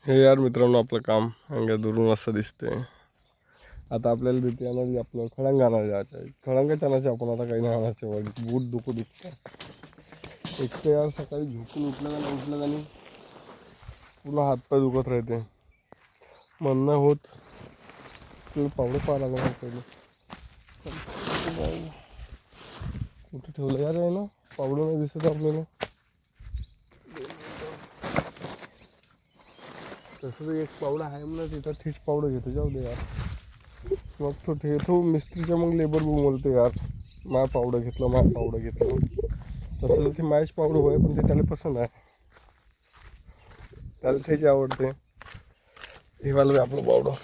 हे यार मित्रांनो, आपलं काम अंगा दुरून असं दिसते. आता आपल्याला भीती आणायची, आपलं खळंग आणायला जायचं आहे. खळंगाच आणायचे आपण, आता काही नाही आणायचं. बूट दुखू दुखतं एक तर यार. सकाळी झोपून उठलं का नाही पूर्ण हातपाय दुखत राहते. म्हणणं होत तुला पावडं पाहा लागणार पहिले. कुठे ठेवलं यार आहे ना, पावडं नाही दिसत आपल्याला. तसं एक पावडं आहे म्हणा तिथं, तीच पावडं घेतो. जाऊ दे यार. मग तो ठेवतो मिस्त्रीच्या, मग लेबर बोलतो यार माय पावडं घेतलं. तसं तर ती मायच पावडं होय, पण ते त्याला पसंत आहे, त्याला त्याची आवडते. हे वाला आपलं पावडं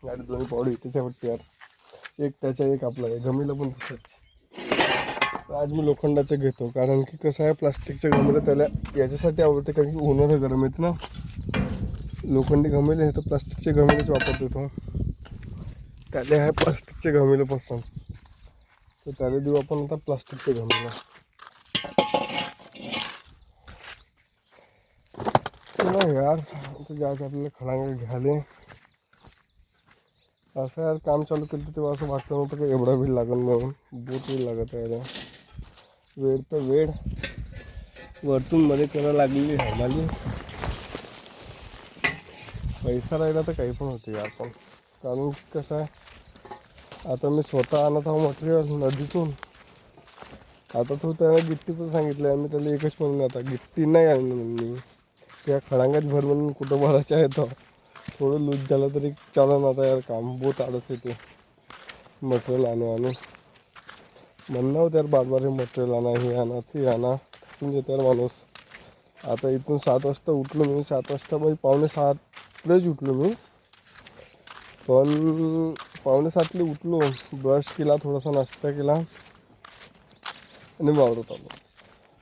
गाडी दोन्ही पावडं इथेच आवडते यार. एक त्याच्या एक आपला आहे. गमीला पण तसंच. आज मी लोखंडाचं घेतो, कारण की कसं आहे, प्लास्टिकच्या गमीला त्याला याच्यासाठी आवडते कारण की उन्हाळा गरम येते ना. लोखंडी घमेले आहे तर प्लास्टिकचे घमेलेच वापरतो तो. त्याला आहे प्लास्टिकचे घमेले पसंत, तर त्याला देऊ आपण आता प्लास्टिकचे घमेले. चला यार, आता जायचं आपल्याला खळांगा घ्यायला. असं यार काम चालू केलं तेव्हा असं वाटलं नव्हतं की एवढा वेळ लागेल म्हणून. बहुत वेळ लागत आहे. वेळ तर वेळ वरतून मध्ये करायला लागलेली आहे माझी. पैसा राहिला तर काही पण होते यार. पण कारण कसं आहे, आता मी स्वतः आणत आहो मटेरियल नदीतून. आता तो त्याला गिट्टी पण सांगितलं आहे, मी त्याला एकच म्हणून आता गिट्टी नाही आणली मी. त्या खळांगाच भर म्हणून कुठं भरायचं आहे तर थोडं लूज झालं तरी चालन. आता यार काम बहुत आळस येते मटेरियल आणू. म्हणणं होतं यार बार हे मटेरियल आणा, हे आणा ते आणा, थकून येतं यार माणूस. आता इथून 7 वाजता उठलो मी. 7 वाजता म्हणजे 6:45लाच उठलो मी. पण 6:45ला उठलो, ब्रश केला, थोडासा नाश्ता केला आणि वावरात आलो.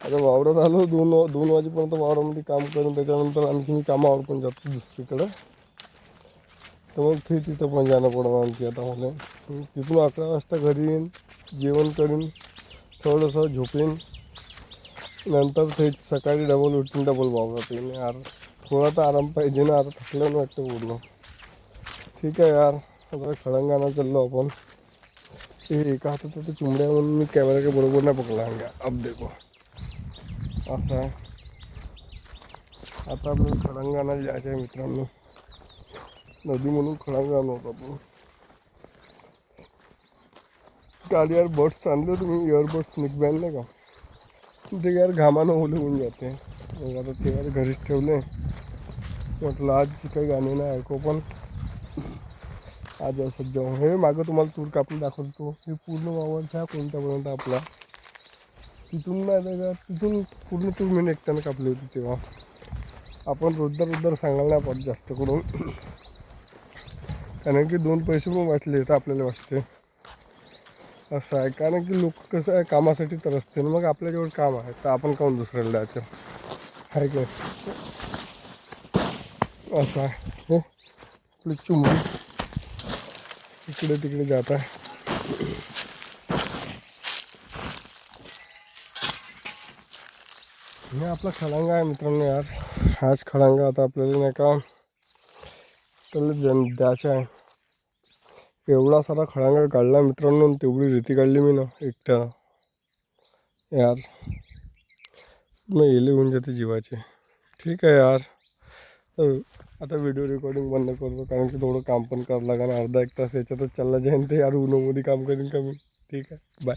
आता वावरात आलो 2 वाजेपर्यंत वावरामध्ये काम करून, त्याच्यानंतर आणखी मी कामावर पण जातो दुसरीकडं. तर मग तिथं पण जाणं पडणार आणखी आता मला. तिथून 11 वाजता घरी येईन, जेवण करीन, थोडंसं झोपेन, नंतर ते सकाळी डबल वावरात येईन. यार थोडा तर आराम पाहिजे ना, आता थकलं ना वाटतं पूर्ण. ठीक आहे यार, आता खळंगाना चाललो आपण. ते एका हातात तर चिमड्या म्हणून मी कॅमेरा काही बरोबर नाही पकडला. अब देखो असं आहे. आता आपल्याला खळंगाना जायचं आहे मित्रांनो. नदी म्हणून खळंगा नव्हता आपण. काल यार बड्स आणले होते मी, इयरबड्स निघबॅन नाही का, ते यार घामानं ओले होऊन जाते. मग आता ते यार घरीच ठेवले. म्हटलं आज काही गाणे नाही ऐकू, पण आज असं जाऊ. हे मागं तुम्हाला तूर कापून दाखवतो, हे पूर्ण वावर त्या कोणत्यापर्यंत आपला. तिथून नाही का, तिथून पूर्ण तूर मी एकट्यानं कापली होती तेव्हा. आपण रोजदार सांगायला नाही पडत जास्त करून, कारण की 2 पैसे पण वाचले तर आपल्याला वाचते. असं आहे, कारण की लोक कसं आहे कामासाठी तरसते ना. मग आपल्याजवळ काम आहे तर आपण काहून दुसऱ्याला द्यायचं आहे काय. असं आहे. हे आपली चुमडी इकडे तिकडे जात आहे. हे आपला खळंगा आहे मित्रांनो. यार हाच खळंगा आता आपल्याला नाही का त्याला द्यायचा आहे. एवढा सारा खळंगा काढला मित्रांनो, तेवढी रेती काढली मी ना एकट्या. यार मग येले होऊन जाते जीवाचे. ठीक आहे यार, आता व्हिडिओ रेकॉर्डिंग बंद करतो, कारण की थोडं काम पण करावं लागेल. अर्धा 1 तास याच्यातच चालला जाईन ते यार. उन्हामध्ये काम करीन का मी. ठीक आहे, बाय.